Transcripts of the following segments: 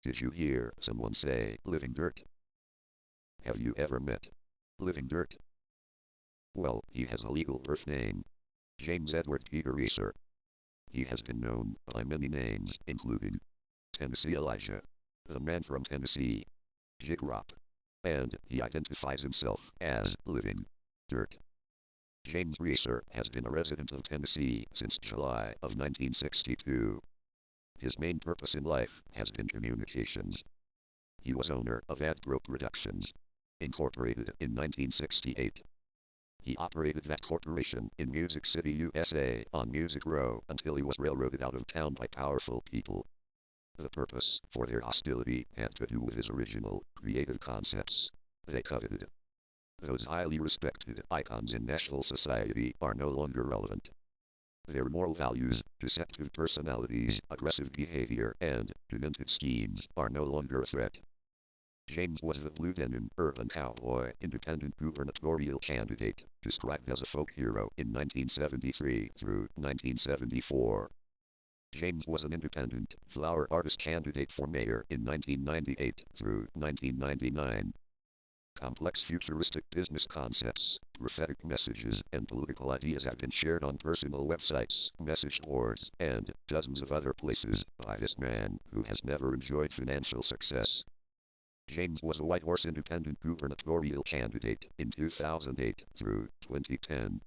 Did you hear someone say living dirt? Have you ever met living dirt? Well, he has a legal birth name. James Edward Peter Reesor. He has been known by many names, including Tennessee Elijah, the man from Tennessee, Jig Rop, and he identifies himself as living dirt. James Reesor has been a resident of Tennessee since July of 1962. His main purpose in life has been communications. He was owner of Adgro Productions, Incorporated in 1968. He operated that corporation in Music City, USA, on Music Row until he was railroaded out of town by powerful people. The purpose for their hostility had to do with his original, creative concepts. They coveted. Those highly respected icons in national society are no longer relevant. Their moral values, deceptive personalities, aggressive behavior, and demented schemes are no longer a threat. James was the Blue Denim urban cowboy independent gubernatorial candidate, described as a folk hero in 1973 through 1974. James was an independent flower artist candidate for mayor in 1998 through 1999. Complex futuristic business concepts, prophetic messages, and political ideas have been shared on personal websites, message boards, and dozens of other places by this man who has never enjoyed financial success. James was a White Horse independent gubernatorial candidate in 2008 through 2010.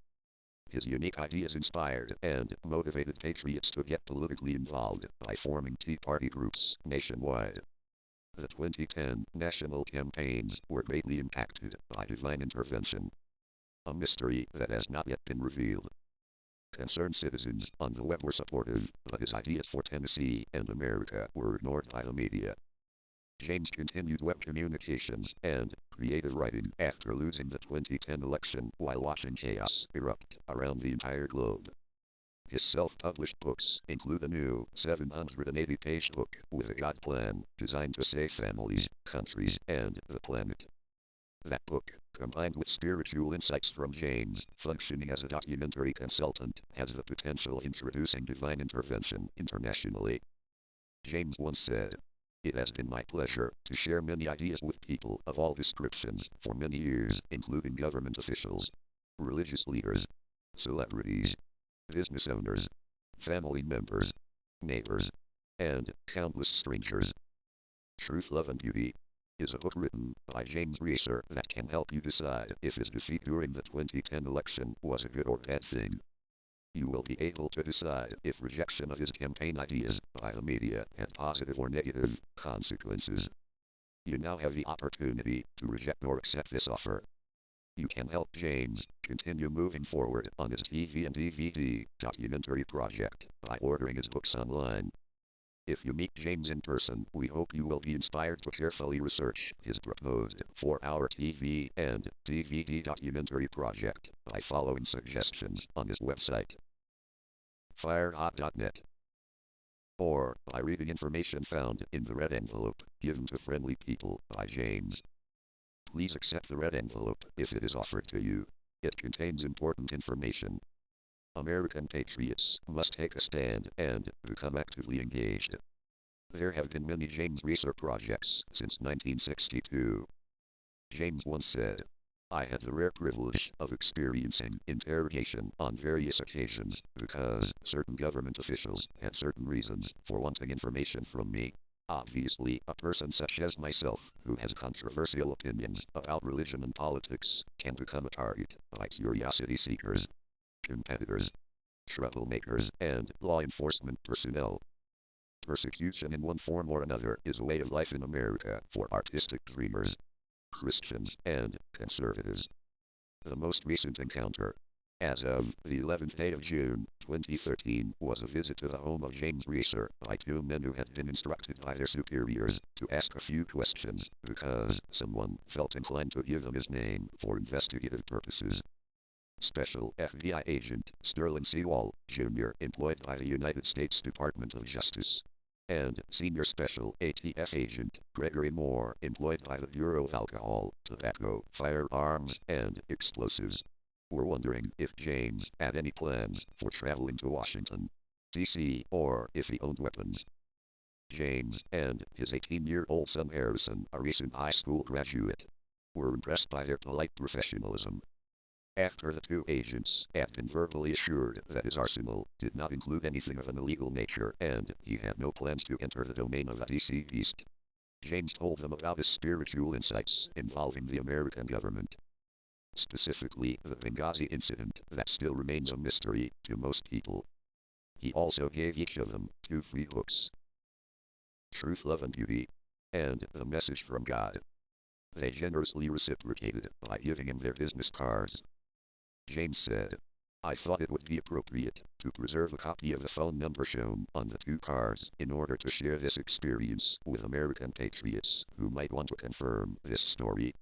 His unique ideas inspired and motivated patriots to get politically involved by forming Tea Party groups nationwide. The 2010 national campaigns were greatly impacted by divine intervention, a mystery that has not yet been revealed. Concerned citizens on the web were supportive, but his ideas for Tennessee and America were ignored by the media. James continued web communications and creative writing after losing the 2010 election while watching chaos erupt around the entire globe. His self-published books include a new 780-page book with a God plan designed to save families, countries, and the planet. That book, combined with spiritual insights from James, functioning as a documentary consultant, has the potential of introducing divine intervention internationally. James once said, "It has been my pleasure to share many ideas with people of all descriptions for many years, including government officials, religious leaders, celebrities, business owners, family members, neighbors, and countless strangers. Truth, Love, and Beauty is a book written by James Reesor that can help you decide if his defeat during the 2010 election was a good or bad thing. You will be able to decide if rejection of his campaign ideas by the media had positive or negative consequences. You now have the opportunity to reject or accept this offer. You can help James continue moving forward on his TV and DVD documentary project by ordering his books online. If you meet James in person, we hope you will be inspired to carefully research his proposed 4-hour TV and DVD documentary project by following suggestions on his website, firehot.net, or by reading information found in the red envelope given to friendly people by James. Please accept the red envelope if it is offered to you. It contains important information. American patriots must take a stand and become actively engaged. There have been many James Reesor projects since 1962. James once said, "I had the rare privilege of experiencing interrogation on various occasions because certain government officials had certain reasons for wanting information from me. Obviously, a person such as myself, who has controversial opinions about religion and politics, can become a target by curiosity seekers, competitors, troublemakers, and law enforcement personnel. Persecution in one form or another is a way of life in America for artistic dreamers, Christians, and conservatives. The most recent encounter, as of the 11th day of June, 2013, was a visit to the home of James Reesor by two men who had been instructed by their superiors to ask a few questions because someone felt inclined to give them his name for investigative purposes. Special FBI agent Sterling C. Wall, Jr., employed by the United States Department of Justice, and Senior Special ATF Agent Gregory Moore, employed by the Bureau of Alcohol, Tobacco, Firearms, and Explosives, were wondering if James had any plans for traveling to Washington, D.C., or if he owned weapons. James and his 18-year-old son Harrison, a recent high school graduate, were impressed by their polite professionalism. After the two agents had been verbally assured that his arsenal did not include anything of an illegal nature and he had no plans to enter the domain of the deceased, James told them about his spiritual insights involving the American government. Specifically, the Benghazi incident that still remains a mystery to most people. He also gave each of them 2 free books: Truth, Love and Beauty, and The Message from God. They generously reciprocated by giving him their business cards. James said, "I thought it would be appropriate to preserve a copy of the phone number shown on the 2 cards in order to share this experience with American patriots who might want to confirm this story."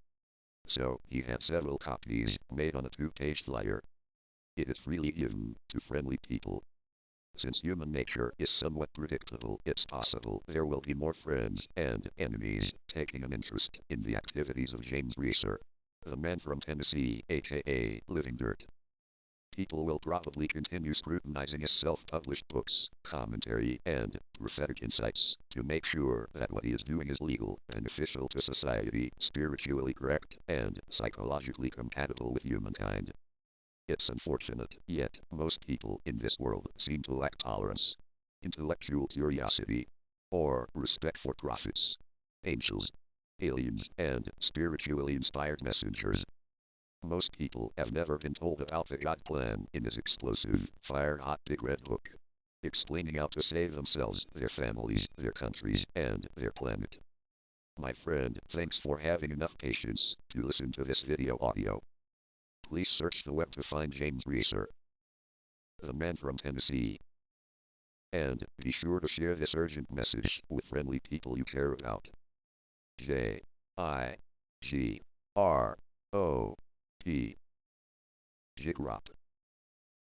So he had several copies made on a 2-page flyer. It is freely given to friendly people. Since human nature is somewhat predictable, it's possible there will be more friends and enemies taking an interest in the activities of James Reesor, the man from Tennessee, aka Living Dirt. People will probably continue scrutinizing his self-published books, commentary, and prophetic insights to make sure that what he is doing is legal, beneficial to society, spiritually correct, and psychologically compatible with humankind. It's unfortunate, yet most people in this world seem to lack tolerance, intellectual curiosity, or respect for prophets, angels, aliens, and spiritually inspired messengers. Most people have never been told about the God plan in his explosive, fire-hot big red book, explaining how to save themselves, their families, their countries, and their planet. My friend, thanks for having enough patience to listen to this video audio. Please search the web to find James Reesor, the man from Tennessee. And be sure to share this urgent message with friendly people you care about. J-I-G-R-O-P. Jigrop.